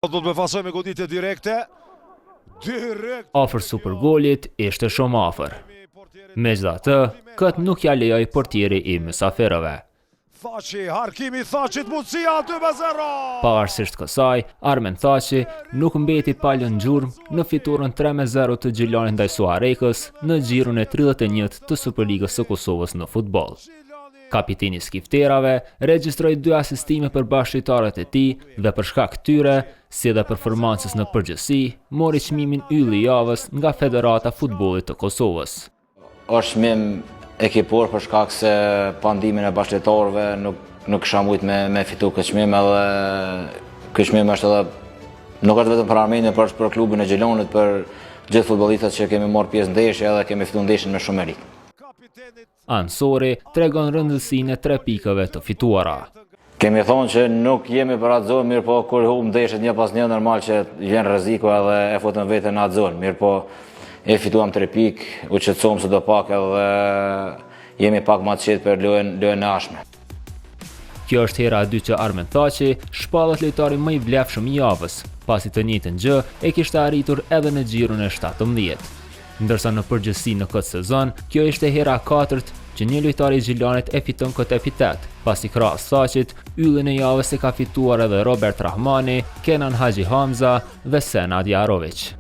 Do të befasoj me goditje direkte. Afër supergolit ishte shumë afër. Megjithatë, këtë nuk ja lejoi portieri i mysafirëve. Thaçi, harkimi i Thaçit, mundësia 2-0. Pavarësisht kësaj, Armen Thaçi nuk mbeti pa lënë gjurmë në fituarën 3-0 të Gjilanit ndaj Suarekës në xhirun e 31 të Superligës së Kosovës në futboll. Kapiteni i skifterave regjistroi 2 asistime për bashkëtarët e tij dhe për shkak këtyre, si dhe performancës në përgjithësi, mori çmimin Ylli i javës nga Federata e Futbollit të Kosovës. Është çmim ekipor për shkak se pandimin e bashkëtarëve nuk kisha mujt me fitu këtë çmim, edhe ky çmim është edhe nuk është vetëm për Armenin, por është për klubin e Gjilanit, për gjithë futbollistët që kemi marrë pjesë në ndeshje edhe kemi fituar ndeshjen me shumë merit. Ansori tregon rëndësinë e 3 pikave të fituara. Kemi thonë që nuk jemi për atë zonë, mirë po kur humb ndeshjet një pas një, normal që vjen rreziku edhe e futën veten në atë zonë. Mirë po e fituam 3 pikë, u qetësojmë së do pak edhe jemi pak më të qetë për lojën e ardhshme. Kjo është hera e dytë që Armen Thaçi shpallet lojtari më i vlefshëm i javës, pasi të njëjtën gjë e kishte arritur edhe në xhirun e 17. Ndërsa në përgjithësi në këtë sezon, kjo ishte hera e 4 që një lojtar i Gjilanit e fiton këtë epitet, pasi krahas Thaçit, yllin e javës e ka fituar edhe Robert Rahmani, Kenan Haxhi Hamza dhe Senad Jarović.